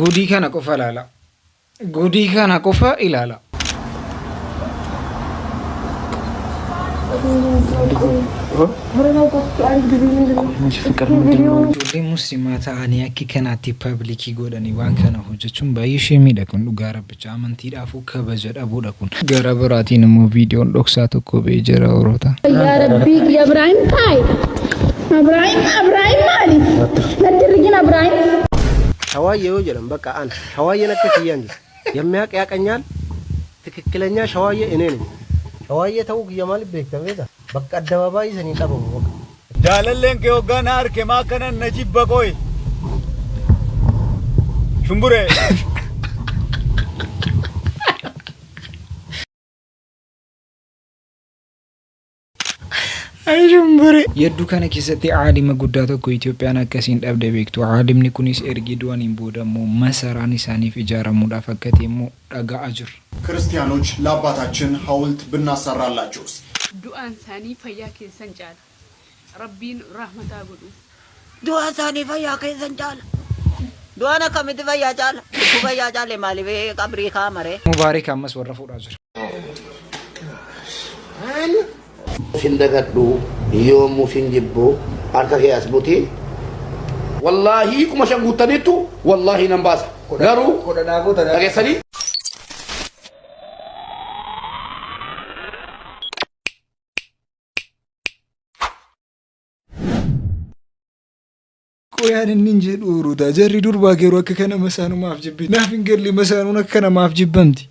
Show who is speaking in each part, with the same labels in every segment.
Speaker 1: Gudii kana qofa ilaala. Gudii kana qofa ilaala. Ijoollee musliimaa ta'anii akka kanaatti paablikii godhanii waan kana hojjechuun baay'ee shemiidha kun dhugaa rabbicha amantiidhaafuu kabaja dhabuudha kun. Gara biraatiin immoo viidiyoon dhoksaa tokko ba'ee jira oroota.
Speaker 2: Yaa Rabbii Ibrahim taa'e. Ibrahim maali? Naddirgin Ibrahim.
Speaker 3: ሸዋዬው ጀለም በቃ አንተ ሸዋዬ ነክ ከያን የሚያቅ ያቀኛል ትክክለኛ ሸዋዬ እኔ ነኝ ሸዋዬ ተውክ የማል ቤክተቤታ በቃ አደባባይ ሰኒ ጠበው
Speaker 4: ጃለለን ከወጋና አርከ ማከነ ነጂብ በቆይ ሽምቡሬ
Speaker 1: Shumbure yeddu kana keessatti aalima guddaa tokko Itoophiyaan akkasiin dhabde beektu. Aalimni kunis ergi du'aniin boodammoo masaraan isaaniif ijaaramuudhaaf akka ta'emmoo dhaga'aa jiru.
Speaker 5: ክርስቲያኖች ለአባታችን ሐውልት ብናሰራላቸውስ
Speaker 6: ዱአን ሳኒ ፈያ ከሰን ጫላ ረቢን ረህመታ ጉዱ
Speaker 7: ዱአን ሳኒ ፈያ ከሰን ጫላ ዱአና ከመት ፈያ ጫላ ፈያ ጫላ ማሊቤ ቀብሪ ካመሬ
Speaker 1: ሙባረክ አመስ ወረፉዳ ጅሩ
Speaker 8: Sindagadu yomu sinjibbo arka ke asbuti wallahi kuma shangutanitu wallahi nambasa garu agesani
Speaker 1: koyan ninje duru da jarri durba geru akka kana masanu maaf jibbi nafin gelli masanu akka kana maaf jibbamti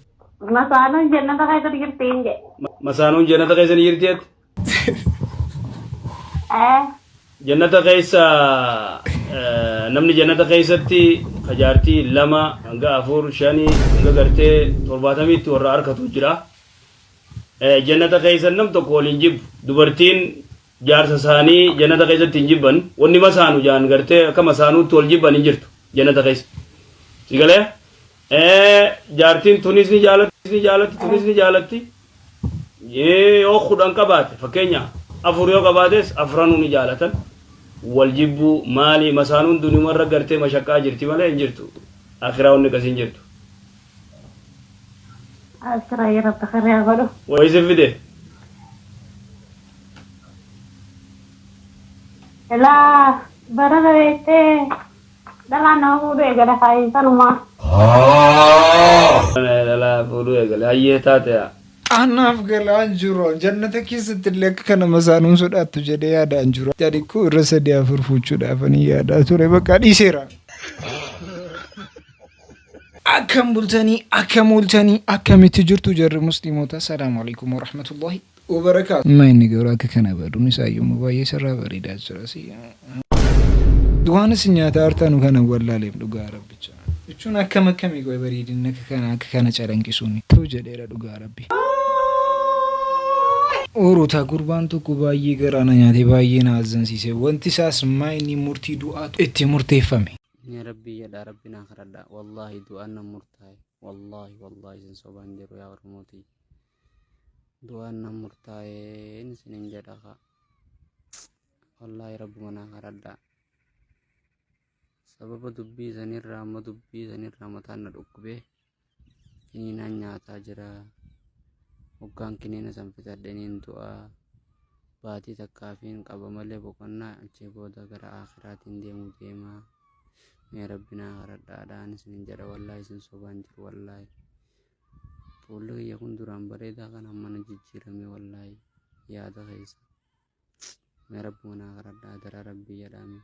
Speaker 2: Masaanun jannata keessa jirtiin je.
Speaker 4: masaanun jannata keessa jirtiet jannata keessa namni jannata keessatti kajaartii 2 hanga 4 5 hanga gartee 70 warra arkatu jira jannata keessa nam tokko waliin jibbu dubartiin jaarsa isaanii jannata keessatti hin jibban wanni masaanu jaan gartee akka masaanuutti wal jibban hin jirtu jannata keessa sigalee jaartiin tunis ni jaalatti yoo kudhan qabaate fakkeenya afur yoo qabaates afranuu ni jaalatan wal jibbu maali masaanuun dunimarra gartee mashaqaa jirti malee hin jirtu akhiraa wanni qas hin jirtu
Speaker 2: Akhiraa yeroo takharee godhu.
Speaker 4: wayise fide
Speaker 2: Elaa barara beektee dhalaa nama fuudhu eegala faayisanumaa.
Speaker 4: lala fuudhuu eegale hayyee taate'a
Speaker 1: Anaaf galaan jiru jannata keessatti illee akka kana masaanuun sodaattu jedhee yaadaan jiru. Jadi koo irra sadii afur fuuchuudhaaf ni yaadaa ture bakka dhiiseera. Akkam bultanii akkam ooltanii akkamitti jirtu jarri musliimoota. Assalaamu alaikum warahmatullahi wabarakaatu. Inni garuu akka kana baduun isaayyuu baay'ee sarara bareedaa jira. Du'aanis nyaata artaanu kana wallaaleef dhugaa rabbicha. Jechuun akkam akkamii qoy bareedina akka kana calanqisuuni. Tuu jedheera dhugaa rabbi. Oroota gurbaan tokko baay'ee garaana nyaatee baay'ee na azzansiise. Wanti isaas maayini murtii du'aatu itti murteeffame.
Speaker 9: يا ربي يا ربنا خردا والله دعانا مرتاي والله إن صبان جرو يا ورموتي دعانا مرتاي نسنين جدها والله ربنا خردا سبب دبي زنير رام تانا ركبه كنينا نياتا جرا وكان كنينا سنفتا دنين دعا باتي تكافين قبمالي بقنا جبودا غرا آخرات ديمو ديما يا ربنا رد أدانس من جرا والله سن صبان جر والله بقوله يكون درام بريدا كان أمنا جيرمي والله يا دغيس يا ربنا رد أدرا ربي يا دامي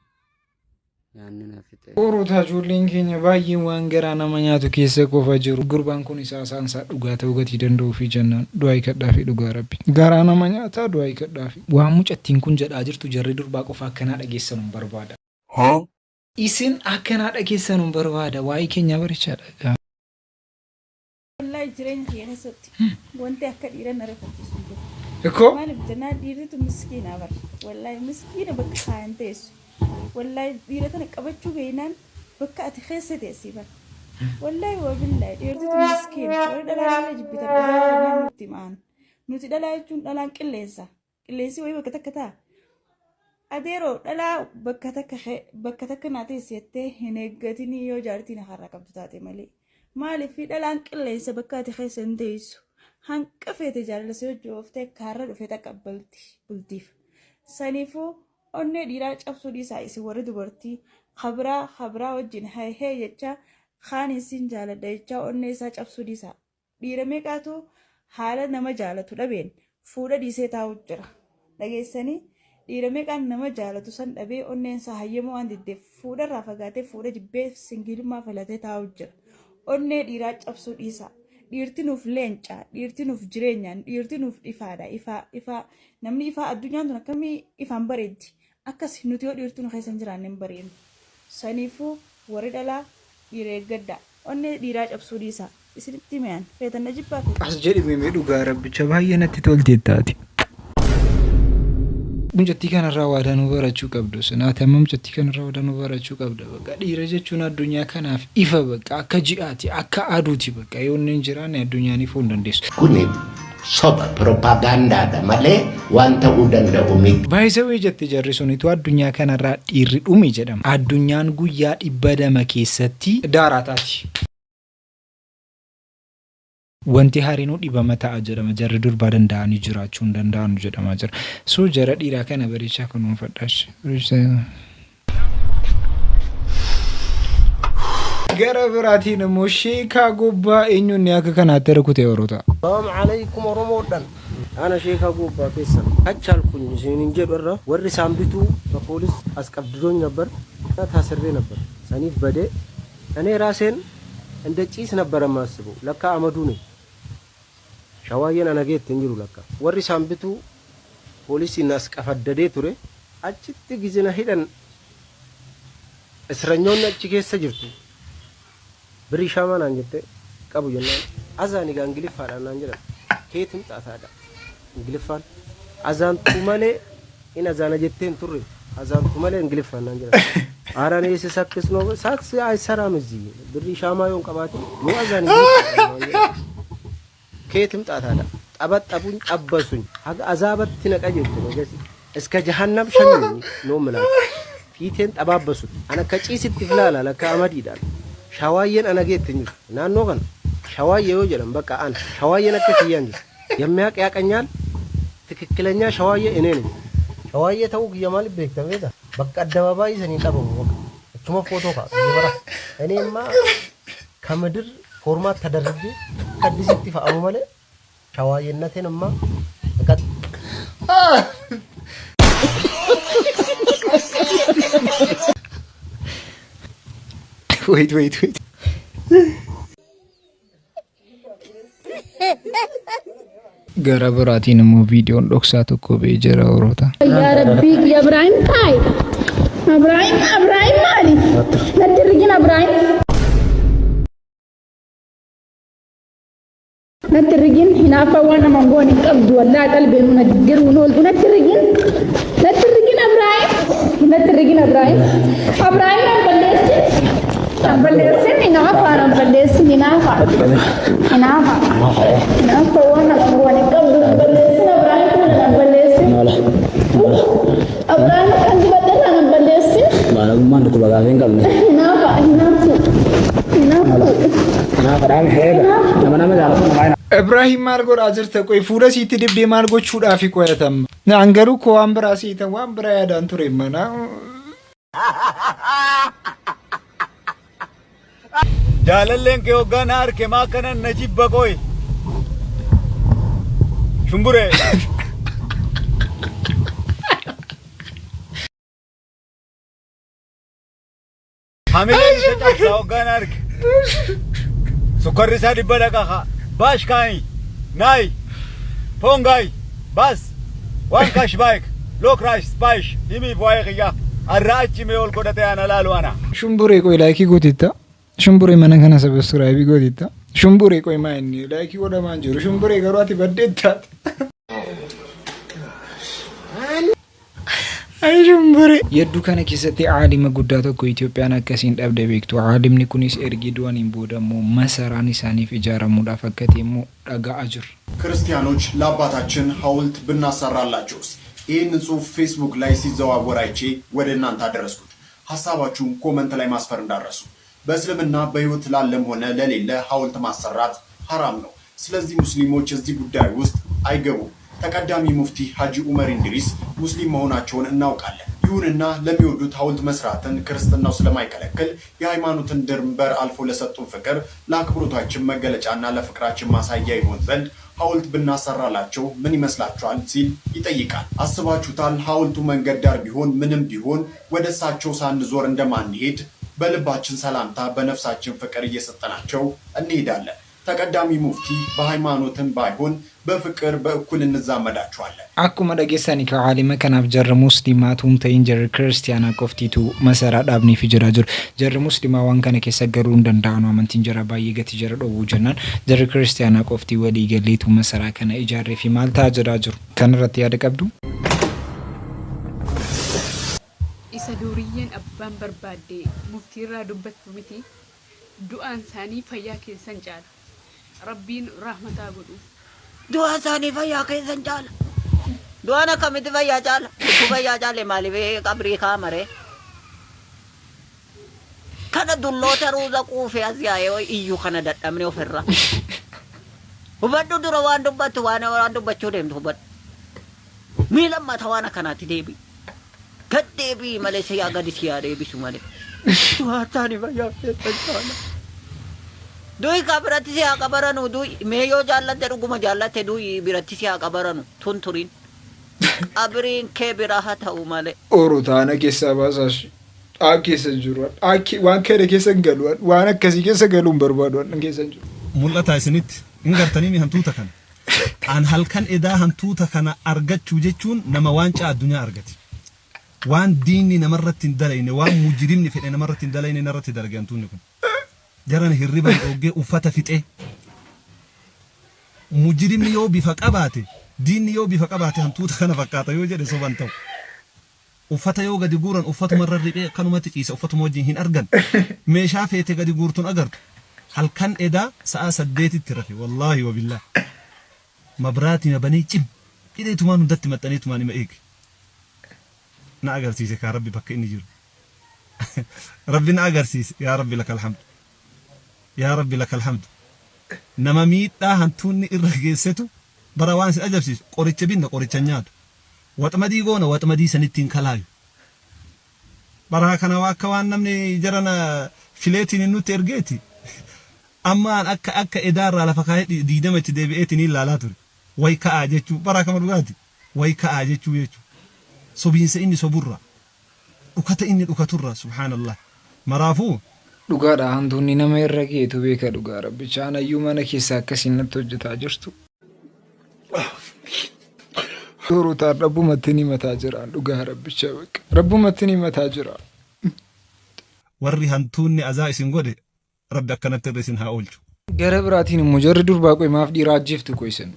Speaker 9: يا أننا فتى
Speaker 1: Oroota ijoolleen keenya baay'ee waan garaa nama nyaatu keessa qofa jiru. Gurbaan kun isaan dhugaa ta'uu gatii danda'uu fi jennaan du'aa kadhaa fi dhugaa rabbi. Garaa nama nyaataa du'aa kadhaa fi. Waan mucattiin kun jedhaa jirtu jarri durbaa qofa akkanaa dhageessanuun barbaada. Isin akkanaa dhageessanuun barbaada waa'ee keenya barichaadha.
Speaker 10: Wallahi jireenya keessatti wanti akka dhiiran ariifachiisu jiru.
Speaker 1: Ekkoo
Speaker 10: Maaliif jennaa dhiirritu miskiina bara. Wallahi miskiina bakka isaan teessu. Wallahi dhiira tana qabachuu beeynaan bakka ati keessa teessii bara. Wallahi wabillahi dhiirritu miskiina. Warri dhalaa jibbitan dhalaa nuti maan. Nuti dhalaa jechuun dhalaan qilleensa. Qilleensi wayii bakka takka ta'a. adeero dhalaa bakka takka naatee seettee hin eeggatini yoo jaartiin har'a qabdu taate malee maaliif dhalaan qilleensa bakka ati keessa hin teessu hanqa feete jaalala yoo jooftee kaarra dhufee taqabbalti bultiif saniifuu onnee dhiiraa cabsuu dhiisaa isi warri dubartii khabraa wajjin hee jecha kaan isin jaaladha jecha onnee isaa cabsuu dhiisaa dhiira meeqaatu haala nama jaalatu dhabeen fuudha dhiisee taa'u jira dhageessanii dhiira meeqaan nama jaalatu san dhabee onneen isaa hayyamoo waan diddeef fuudharraa fagaatee fuudha jibbee singilummaa filatee taa'u jira onnee dhiiraa cabsuu dhiisaa dhiirti nuuf leencaa dhiirti nuuf jireenyaan dhiirti nuuf ifaadha ifaa namni ifaa addunyaan tun akkamii ifaan bareeddi akkas nuti yoo dhiirti nu keessa hin jiraanne hin bareednu saniifuu warri dhalaa dhiira eeggaddaa onnee dhiiraa cabsuu dhiisaa isinitti mi'aan feetanna jibbaa
Speaker 1: as jedhime dhugaa rabbicha baay'ee natti tolteettaati. Mucattii kanarraa waadaa nu barachuu qabdu sanaati amma mucattii kanarraa waadaa nu barachuu qabda bakka dhiira jechuun addunyaa kanaaf ifa bakka akka ji'aati akka aduuti bakka yoo inni hin jiraanne addunyaan ifuu hin dandeessu.
Speaker 8: Kuni soba propaagandaadha malee waan ta'uu danda'u miti.
Speaker 1: Baay'isawee jettee jarri sunitu addunyaa kanarraa dhiirri dhume jedhama. Addunyaan guyyaa 200 keessatti daaraataati. Wanti hariinuu dhibama ta'a jedhama jarri durbaa danda'anii jiraachuu hin danda'anu jedhama jira. So jara dhiiraa kana bareechaa kunuunfadhaas. Gara biraatiin immoo sheekaa gubbaa eenyuun akka kanaatti rukutee warroota.
Speaker 3: Assalamu alaikum Oromoodhaan. Ana sheekaa gubbaa keessa. Achal kun isinin jedhu irra warri saambituu poolis as qabdiroon nabbar taasirree nabbar. Saniif badee እኔ ራሴን እንደ ጪስ ነበር ማስበው ለካ አመዱ ነው ሻዋየን አነጌት እንጅሩ ለካ ወሪ ሳምብቱ ፖሊስ እናስቀፈደደ ቱሬ አጭት ጊዜና ሄደን እስረኛውን ነጭ ኬሰ ጅርቱ ብሪሻማን አንጀተ ቀቡ ጀና አዛኒ ጋር እንግሊፋዳና አንጀራ ከየትም ጣታዳ እንግሊፋን አዛንቱ ማለ ኢና ዛና ጀቴን ቱሬ አዛንቱ ማለ እንግሊፋና አንጀራ አራኔ ሲሰክስ ነው ሳክስ አይሰራም እዚህ ብሪሻማዮን ቀባቲ ነው አዛኒ ከየትም ጣታዳ ጠበጠቡኝ ጠበሱኝ አዛበት ትነቀጀት ነው እስከ ጀሃነም ሸኙኝ ነው ማለት ፊቴን ጠባበሱት አነ ከጪስ ትፍላላ ለካ አመድ ይዳል ሻዋየን አነጌትኝ ናኖ ገን ሻዋየው ጀለም በቃ አን ሻዋየን አከትያን የሚያቅ ያቀኛል ትክክለኛ ሻዋየ እኔ ነኝ ሻዋየ ተው የማል ቤክተቤታ በቃ አደባባይ ሰኒ ጠበው እቹማ ፎቶ ይበራ እኔማ ከምድር ፎርማት ተደረገ ከዲስቲ ፈአሙ ማለ ሻዋየነቴንማ በቃ
Speaker 1: wait gara biraatiin immoo viidiyoon dhoksaa tokko ba'ee jira warroota.
Speaker 2: Ya Rabbi ya Ibrahim tay. Ibrahim mali. Nadirigin Ibrahim. Nadirigin hinafa wana mangoni qabdu wallahi qalbi nuna diru nol nadirigin Ibrahim. Nadirigin Ibrahim. Ibrahim Nambales hinafa wana mangoni qabdu Nambales Nambales Ibrahim kan dibadala Nambales
Speaker 9: Mana mana tu bagaimana kan? Hinafa dah heba. Nama-nama jalan tu mana?
Speaker 1: Ibrahim margo rajer ta koi fuda siti dibde margo chuda fi koyatam. Na angaru ko ambra sita wa ambra ya dan ture mana.
Speaker 11: Jalallen ke oganar ke makanan najib bagoy. Shumbure. Hamilen se chapsa oganar ke. Sukarri sa dibada ka bash kai nai pongai bas one cash bike low crash spice imi voyriya arrachi me ol kodate ana lalwana
Speaker 1: shumbure koi like godita shumbure mana kana subscribe godita shumbure koi manni like goda manjuru shumbure garwati baddetta ay shumbure yeddu kana keessatti aalima guddaa tokko Itoophiyaan akkasiin dhabde beektu aalimni kunis ergi du'an boodammoo masaraan isaaniif ijaaramuudhaaf akkati immoo dhaga'aa jiru
Speaker 5: ክርስቲያኖች ለአባታችን ሐውልት ብናሰራላቸውስ ይህን ጽሑፍ ፌስቡክ ላይ ሲዘዋወር አይቼ ወደ እናንተ አደረስኩት። ሐሳባችሁን ኮመንት ላይ ማስፈር እንዳረሱ። በእስልምና በህይወት ላለም ሆነ ለሌለ ሐውልት ማሰራት ሐራም ነው። ስለዚህ ሙስሊሞች እዚህ ጉዳይ ውስጥ አይገቡም። ተቀዳሚ ሙፍቲ ሐጂ ዑመር ኢድሪስ ሙስሊም መሆናቸውን እናውቃለን። ይሁንና ለሚወዱት ሐውልት መስራትን ክርስትናው ስለማይከለክል የሃይማኖትን ድንበር አልፎ ለሰጡን ፍቅር ለአክብሮታችን መገለጫና ለፍቅራችን ማሳያ ይሆን ዘንድ ሐውልት ብናሰራላቸው ምን ይመስላችኋል ሲል ይጠይቃል። አስባችሁታል? ሐውልቱ መንገድ ዳር ቢሆን ምንም ቢሆን ወደ እሳቸው ሳንዞር እንደማንሄድ በልባችን ሰላምታ በነፍሳችን ፍቅር እየሰጠናቸው እንሄዳለን። ተቀዳሚ ሙፍቲ በሃይማኖትም ባይሆን በፍቅር በእኩል እንዛመዳቸዋለን።
Speaker 1: አኩመ ደጌሰኒ ከዓሊመ ከናፍ ጀር ሙስሊማቱም ተይን ጀር ክርስቲያና ቆፍቲቱ መሰራ ዳብኒ ፊጅራ ጀር ሙስሊማ ዋን ከነ ከሰገሩ እንደንዳኑ አመንቲን ጀራ ባየገት ጀር ዶቡ ጀናን ጀር ክርስቲያና ቆፍቲ ወዲ ገሌቱ መሰራ ከነ ኢጃሬ ፊ ማልታ ጀራጅሩ ከነረት ያደቀብዱ
Speaker 6: ኢሳ ዱሪየን አባን በርባዴ ሙፍቲራ ዱበት ሚቲ ዱአን ሳኒ ፈያ ኬሰን ጫላ ረቢን ራህመታ ጉዱ
Speaker 7: ዱአ ሳኒ ፈያ ኬሰን ጫላ ዱአና ከሚት ፈያ ጫላ ፈያ ጫለ ማሊቤ ቀብሪ ካመሬ ከነ ዱሎተ ሩዛ ቁፍ ያዚያዮ እዩ ከነ ደደምኔ ወፈራ ወበዱ ድሮ ዋንዱበት ዋንዱበት ደም ተበት ሚለማ ተዋና ከናቲ ዴቢ ከዴቢ ማሌሲያ ጋዲሲያ ዴቢ ሱማሌ ዱአ ሳኒ ፈያ ኬሰን ጫላ ዱይ kabirati siya kabaranu duy meyo jaallate dhuguma jaallate duy biratti siya kabaranu tunturin abiriin kee biraha ta'u male
Speaker 1: orotaana keessa baasash keessa jiru waan kee keessa galuun waan akkasii keessa galuun barbaadu keessa jiru
Speaker 12: mul'ata isinitti hin gartanii hantuuta kana an halkan edaa hantuuta kana argachuu jechuun nama waan caa addunyaa argati waan diinni namarratti hin dalayne waan mujrimni fedhe namarratti hin dalayne narratti dalage hantuunni kun jaran hirriban oggee uffata fixe mujrimni yoo bifa qabaate diinni yoo bifa qabaate hantuuta kana fakkaata yoo jedhe soban ta'u uffata yoo gadi guuran uffatuma irra riphee kanumatti ciisa uffatuma wajjin hin argan meeshaa feete gadi guurtuun agartu halkan edaa sa'a 8tti rafe wallaahi wabillah mabraatii nabanii cim hidheetumaan hundatti maxxaneetumaan ima eege na agarsiise kaa rabbi bakka inni jiru rabbi na agarsiise yaa rabbi lakal hamd yaa rabbi lakal hamd nama miidhaa hantuunni irra geessetu bara waan sin ajabsiisu qoricha binna qoricha nyaatu waxmadii goona waxmadii sanittiin kalaayu bara kana akka waan namni jarana fileetiin nutti ergeeti ammaan akka edaarraa lafa kaa'ee diidama itti deebi'eetiin ilaalaa ture way ka'aa jechuu bara kama dhugaati way ka'aa jechuu sobiinsa inni soburra dhukata inni dhukaturra subhaanallah maraafuu
Speaker 1: dhugaadha hantuunni nama irra geetu beeka dhugaa rabbichaan ayyuu mana keessa akkasiin natti hojjetaa jirtu orotaan rabbumatti ni mataa jiraan dhugaa rabbicha beeka rabbumatti ni mataa jiraan
Speaker 12: warri hantuunni azaa isin godhe rabbi akkanatti irra isin haa oolchu
Speaker 1: gara biraatiin immoo jarri durbaa qoy maaf dhiiraa ajjeeftu qoysan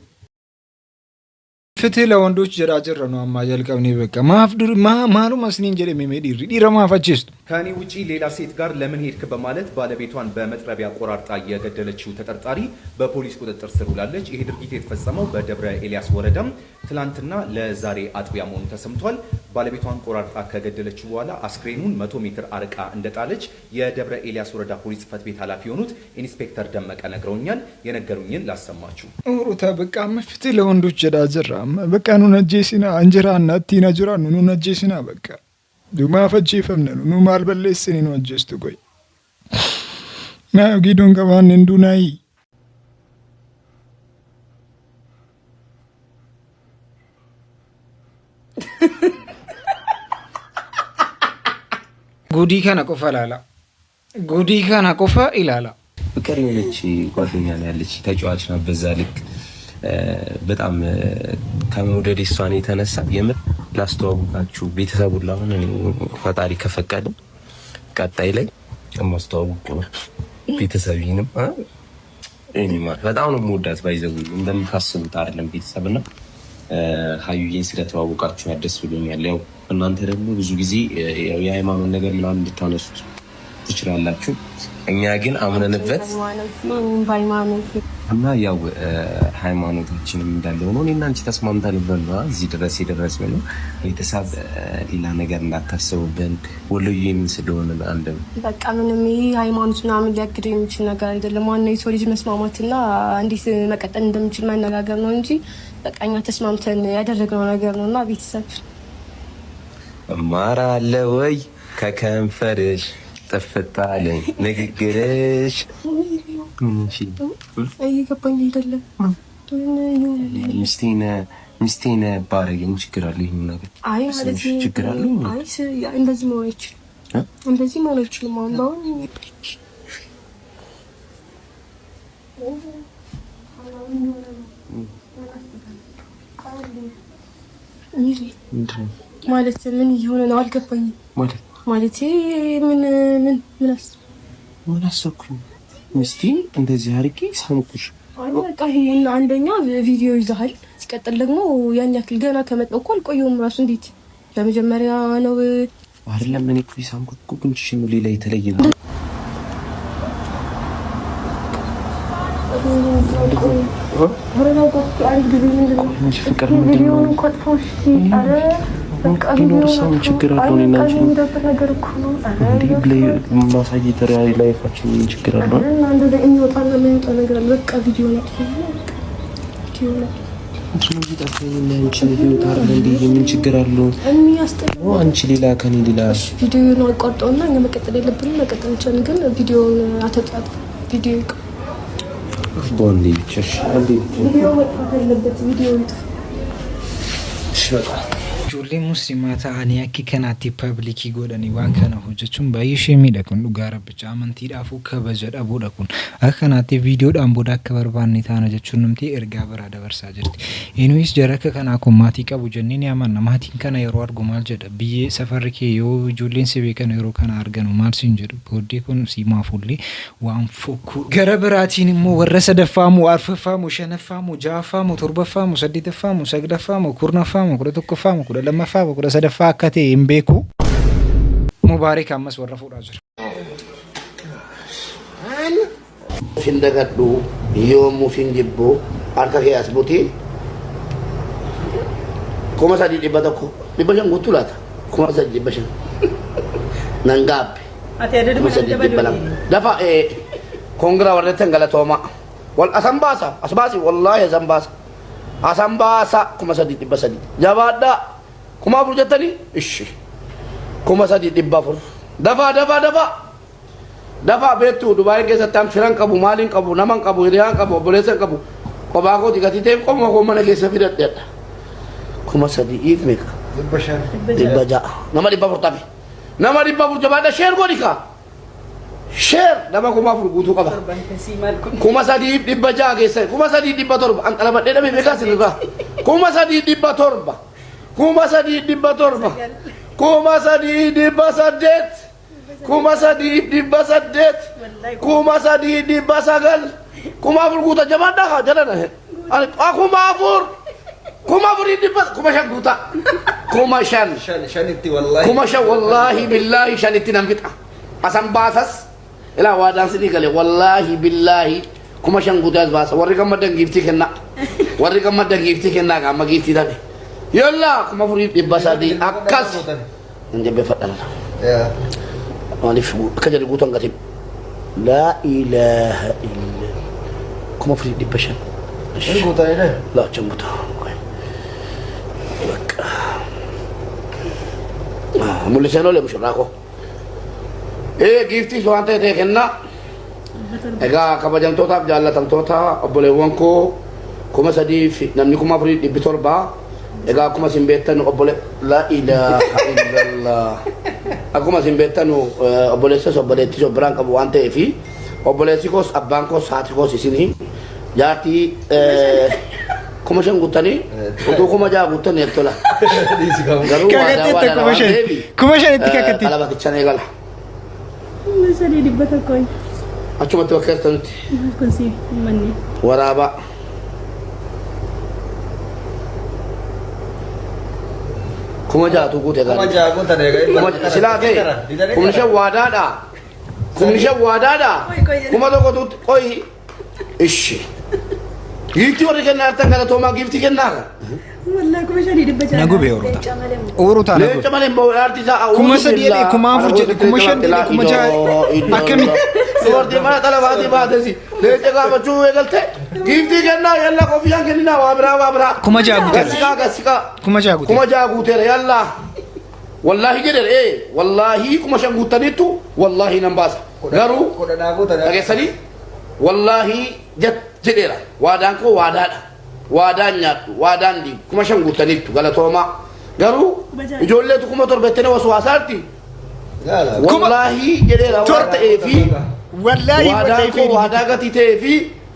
Speaker 1: ፍትህ ለወንዶች ጀራጀር ነው አማጀል ቀብኔ በቃ ማፍዱር ማሉ መስኒን ጀደም የሚዲር ዲራ ማፋችስቱ
Speaker 13: ከኔ ውጪ ሌላ ሴት ጋር ለምን ሄድክ በማለት ባለቤቷን በመጥረቢያ ቆራርጣ የገደለችው ተጠርጣሪ በፖሊስ ቁጥጥር ስር ውላለች። ይሄ ድርጊት የተፈጸመው በደብረ ኤልያስ ወረዳም ትላንትና ለዛሬ አጥቢያ መሆኑ ተሰምቷል። ባለቤቷን ቆራርጣ ከገደለችው በኋላ አስክሬኑን 100 ሜትር አርቃ እንደጣለች የደብረ ኤልያስ ወረዳ ፖሊስ ጽፈት ቤት ኃላፊ የሆኑት ኢንስፔክተር ደመቀ ነግረውኛል። የነገሩኝን ላሰማችሁ።
Speaker 1: ሩታ በቃ ፍትህ ለወንዶች ጀራጀር በቃ ኑ ነጄሲና እንጀራ እናቲና ጅራ ኑ ነጄሲና በቃ ዱማ ፈጂ ፈምነ ኑ ማልበለስኒ ነው አጀስቱ ቆይ ና ጊዶን ገባን እንዱናይ ጉዲ ከነ ቆፈላላ ጉዲ ከነ ቆፈ ኢላላ
Speaker 14: ፍቅር የሆነች ጓደኛ ነው ያለች ተጫዋች ናት። በዛ ልክ በጣም ከመውደድ እሷን የተነሳ የምር ላስተዋውቃችሁ ቤተሰቡን ላሁን ፈጣሪ ከፈቀደ ቀጣይ ላይ ማስተዋወቅ ቤተሰብንም እኔማ በጣም ነው የምወዳት ባይዘው እንደምታስቡት አይደለም ቤተሰብና ሀዩዬን ስለተዋወቃችሁ ያደስ ብሎኛል። ያው እናንተ ደግሞ ብዙ ጊዜ የሃይማኖት ነገር ምናምን እንድታነሱ ትችላላችሁ። እኛ ግን አምነንበት እና ያው ሃይማኖታችንም እንዳለው ነው። እኔና አንቺ ተስማምተንበት ነው እዚህ ድረስ የደረስነው። ቤተሰብ ሌላ ነገር እንዳታስቡብን ወሎዬ ምን ስለሆነ አንድ
Speaker 15: በቃ ምንም ይሄ ሃይማኖት ምናምን ሊያግደው የሚችል ነገር አይደለም። ዋናው የሰው ልጅ መስማማትና እንዴት መቀጠል እንደምችል መነጋገር ነው እንጂ በቃ እኛ ተስማምተን ያደረግነው ነገር ነውና ቤተሰብ
Speaker 14: ማራ አለ ወይ ከከንፈርሽ ጥፍጣለኝ ንግግርሽ
Speaker 15: እየገባኝ አይደለም።
Speaker 14: ሚስቴን ባረግ ችግር አለ? ይሄን ነገር
Speaker 15: አይ ማለት
Speaker 14: ችግር አለ?
Speaker 15: አይ እንደዚህ መሆን አይችልም፣ እንደዚህ መሆን አይችልም። አሁን ማለት ምን እየሆነ ነው አልገባኝም። ማለት ምን
Speaker 14: አሰብኩኝ? ሚስቴን እንደዚህ አድርጌ ሳምኩሽ።
Speaker 15: በቃ ይሄን አንደኛ ቪዲዮ ይዘሃል፣ ሲቀጥል ደግሞ ያን ያክል ገና ከመጣሁ እኮ አልቆየሁም። ራሱ እንዴት ለመጀመሪያ ነው
Speaker 14: አይደለም? እኔ እኮ ሳምኩት እኮ ጉንጭሽ ነው ሌላ የተለየ ነው። ፍቅር ምንድን ነው? ሰው ችግር አለው? እኔና አንቺ ማሳየት ላይፋችን ችግር አለው? ምን ችግር አለው? አንቺ ሌላ ከኔ ሌላ
Speaker 15: ቪዲዮውን አቋርጠውና እኛ መቀጠል የለብንም። መቀጠል እንችላለን፣ ግን ቪዲዮውን አተጣጥ ቪዲዮ
Speaker 14: ቦንዲ ቸሽ
Speaker 15: ቪዲዮ መጥፋት አለበት። ቪዲዮ ይጥፋ።
Speaker 1: ijoollee musliimaa ta'anii akka kanaatti paablikii godhanii waan kana hojjechuun baay'ee ishee miidha kun dhugaa rabbicha amantiidhaafuu kabaja dhabuudha kun akka kanaatti viidiyoodhaan booda akka barbaanne taana jechuun namtii ergaa biraa dabarsaa jirti. Innis jara akka kanaa kun maatii qabu jennee ni amanna. Maatiin kana yeroo argu maal jedha biyyee safarri kee yoo ijoolleen si beekan yeroo kana arganu maal siin jedhu booddee kun simaafullee waan fokkuu gara biraatiin immoo warra sadaffaamu arfaffaamu shanaffaamu ja'affaamu torbaffaamu saddeetaffaamu saglaffaamu kurnaffaamu kudha tokkoffaamu lama faa kudha sadaffaa akka ta'e hin beeku. Mubaarik ammas warra fuudhaa jira.
Speaker 8: Findagadhu yoomuu finjibbu harka kee as butii kuma sadii dhibba tokko dhibba shan guutuu laata kuma sadii dhibba shan nan gaabbe kuma sadii dhibba lama dafa kongiraa warreetti galatooma wal asan baasa as baasi wallaahi asan baasa asan baasa kuma sadii dhibba sadii jabaadhaa kuma afur jettanii ishi kuma sadii dhibba afur dafa beektu Dubaay keessatti am firan qabu maaliin qabu naman qabu hiriyaan qabu obboleessan qabu kophaa kooti gatii ta'e qoma koo mana keessa fidadheedha kuma sadii iif meeqa dhibba ja'a nama dhibba afur tabe nama dhibba afur jabaadha sheer godhi kaa sheer nama kuma afur guutuu qaba kuma sadii dhibba ja'a keessa kuma sadii dhibba torba an qalabadhee dhabee beekaa sirrigaa kuma sadii dhibba torba kuma sadii dhibba torba kuma sadii dhibba saddeet kuma sadii dhibba saddeet kuma sadii dhibba sagal kuma afur guuta jabaadha haa jalana kuma afur dhibba kuma shan guuta kuma shan kuma shan wallaahi billaahi shanitti nan fixa asan baasas ilaa waadaan sidii gale wallaahi billaahi kuma shan guutaas baasa warri gammadan giiftii kennaa qaama giiftii tabe yalla kuma afur dhibba sadii akkas hin jabbeeffadhan maaliif akka jedhu guutuun gatii laa ilaaha illa kuma afur dhibba shan laa chan guutaa mul'iseen oole mushurraa koo giiftii waan ta'e kenna egaa kabajamtootaaf jaallatamtoota obboleewwan koo kuma sadii fi namni kuma afur dhibbi torbaa egaa akkuma isin beektan obbole laa ilaaha illallah akkuma isin beektan obboleessas obboleettis biraan qabu waan ta'eef obboleessi koos abbaan koos haati koos isinii jaartii kuma shan guuttanii utuu kuma ja'a guuttanii tola garuu
Speaker 1: kuma shan itti kakatti
Speaker 8: qalabaticha eegala
Speaker 10: sadii dhibba tokko
Speaker 8: achumatti bakka jirtanitti
Speaker 10: kunsi manni
Speaker 8: waraaba kuma jaatu guute kuma silaa ta'e kumni shan waadaadha kuma tokko tuutti qoyi ishi Gifti warri kenna artan kana toma gifti kenna.
Speaker 10: Wallahi kuma shani dibba jara.
Speaker 1: Nagu be uruta nagu.
Speaker 8: Le chamale mo arti sa
Speaker 1: kuma sadiyade kuma furjede kuma shandede kuma jaare akami
Speaker 8: wardi mara talabati baadesi le jaga bachu egalte gifti kenna yalla kofiyan kenna wabra
Speaker 1: kuma jagute
Speaker 8: gasika
Speaker 1: kuma
Speaker 8: jagute yalla wallahi jeder wallahi kuma shangutanitu wallahi nambas garu agesali wallahi jedera wadan ko wadanya wadandi kuma shangutanitu galatoma garu ijolle tu kuma torbetene waswasati wallahi jedera warta fi
Speaker 1: wallahi
Speaker 8: wadagati tefi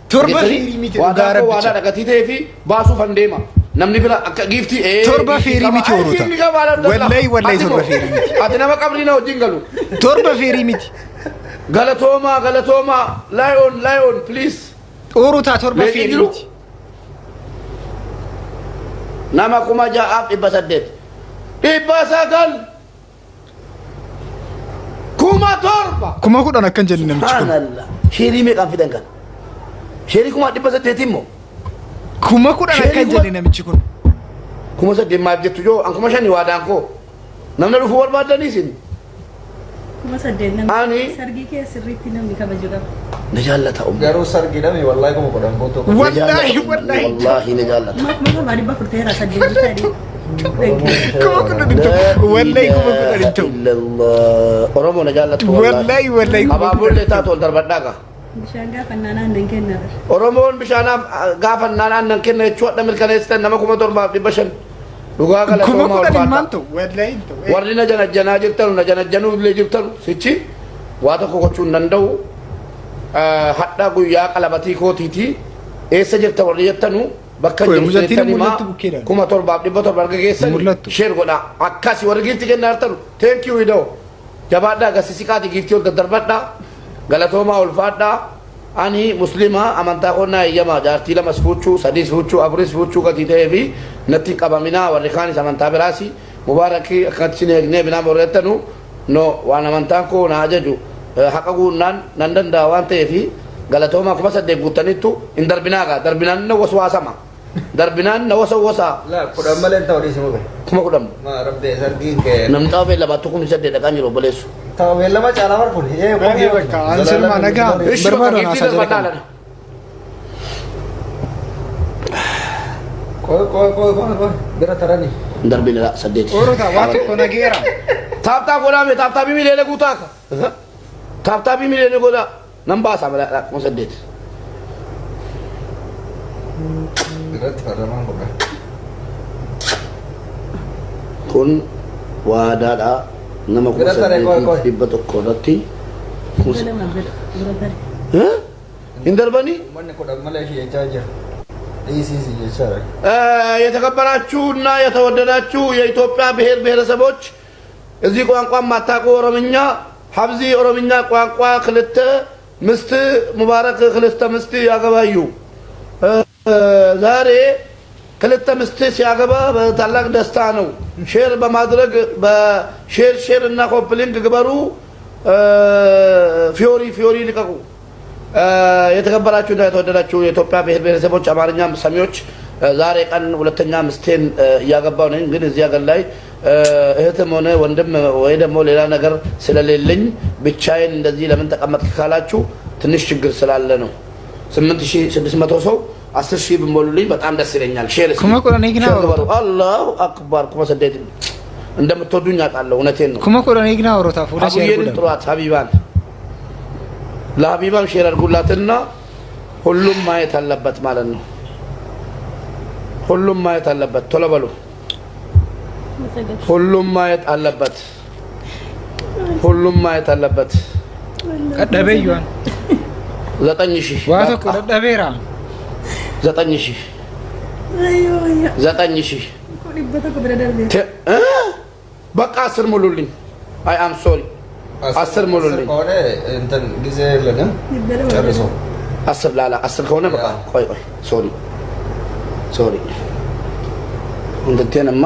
Speaker 1: torba firimiti
Speaker 8: wadako wadagati tefi basu fandema namni bila akka gifti
Speaker 1: torba firimiti uruta wallahi torba firimiti
Speaker 8: adina maqabrina wajingalu
Speaker 1: torba firimiti
Speaker 8: galatoma lion please
Speaker 1: uruta torba firimiti
Speaker 8: nama kuma jaab ibasadet ibasagal kuma torba
Speaker 1: kuma kudan akan jani namci
Speaker 8: subhanallah shiri me kan fidan kan shiri kuma ibasadet immo
Speaker 1: kuma kudan akan jani namci kun
Speaker 8: kuma sadde ma jettu jo an kuma shani wadan ko namna rufu wal badani sin
Speaker 10: kuma sadde nam
Speaker 8: ani
Speaker 10: sargi ke sirriti nam ni kabajuga
Speaker 8: najallata
Speaker 12: garu sargi dami wallahi kuma kudan ko to
Speaker 8: wallahi najallata
Speaker 10: ma bari ba furtera sadde bitadi
Speaker 1: kuma kudan dinto wallahi kuma kudan dinto
Speaker 8: oromo najallata
Speaker 1: wallahi
Speaker 8: ababul ta to darbadaga
Speaker 10: bishanga fannana nan kenna
Speaker 8: oromo bishana gafannana nan kenna chuwa da milkanestan nama kuma dorba dibashan duga kala
Speaker 1: kuma kudan manto wallahi to
Speaker 8: warri najana janu le jirtalu sichi wata ko chun nandau hadda guyya qalabati ko titi esa jirta warri yattanu bakka jirtani ma kuma torba dibba torba geessan share goda akkasi warri gifti kenna artalu thank you ido jabada gasisikati gifti ol darbadda galatoma ol fadda ani muslima amanta konna yama jarti la masfuchu sadis fuchu abris fuchu gati devi natti qabamina warri khani amanta birasi mubaraki akatsine ne bina boretanu no wana mantanko na ajaju haqagu nandan da wante fi galatoma kuma sadde gutanitu darbinan na waswasama darbinan na wasa
Speaker 12: la kudan malen tawdi simo be
Speaker 8: kuma kudam
Speaker 12: ma rabbe sargi ke
Speaker 8: nam tabe la batukum sadde da kanjiro bolesu
Speaker 12: tabe la ma chala mar kun
Speaker 1: ko bakka ansel ma naga barbaro na sajada
Speaker 12: ko bera tarani
Speaker 8: darbina sadde
Speaker 1: uruta watu ko nagera
Speaker 8: tapta goda me tapta bi mi lele gutaka tapta bi mi lele goda namba samala ko sadde kun wadada nama ko sadde dibba tokko datti indarbani
Speaker 12: manne ko damale shi jaja
Speaker 8: የተከበራችሁና የተወደዳችሁ የኢትዮጵያ ብሔር ብሔረሰቦች እዚህ ቋንቋ ማታውቁ ኦሮምኛ ሀብዚ ኦሮምኛ ቋንቋ ክልተ ምስት ሙባረክ ክልተ ምስት ያገባዩ ዛሬ ክልተ ምስት ሲያገባ በታላቅ ደስታ ነው። ሼር በማድረግ በሼር እና ኮፕሊንግ ግበሩ። ፊዮሪ ልቀቁ። የተከበራችሁና የተወደዳችሁ የኢትዮጵያ ብሔር ብሔረሰቦች አማርኛ ሰሚዎች ዛሬ ቀን ሁለተኛ ምስቴን እያገባው ነኝ። ግን እዚህ ሀገር ላይ እህትም ሆነ ወንድም ወይ ደግሞ ሌላ ነገር ስለሌለኝ ብቻዬን እንደዚህ ለምን ተቀመጥክ ካላችሁ ትንሽ ችግር ስላለ ነው። 8600 ሰው 10000 ብሞሉልኝ በጣም ደስ ይለኛል። ሼር አላሁ አክበር ኩማ ሰደት እንደምትወዱኝ አውቃለሁ። እውነቴን ነው።
Speaker 1: ኩማ ኮሎኔ ግና ወሮታ ፎላሲ
Speaker 8: ያጉልን ጥሯት ሀቢባን ለሀቢባም ሼር አድርጉላትና ሁሉም ማየት አለበት ማለት ነው። ሁሉም ማየት አለበት። ቶሎ በሉ። ሁሉም ማየት አለበት። ሁሉም ማየት አለበት።
Speaker 1: ቀደበዩን
Speaker 8: 9000
Speaker 1: ዋቶ ቀደበራ
Speaker 8: 9000 9000 በቃ 10 ሙሉልኝ። አይ አም ሶሪ 10 ሙሉልኝ።
Speaker 12: ከሆነ እንትን ጊዜ የለንም ጨርሶ
Speaker 8: 10 ላላ 10 ከሆነ በቃ ቆይ ሶሪ እንትንማ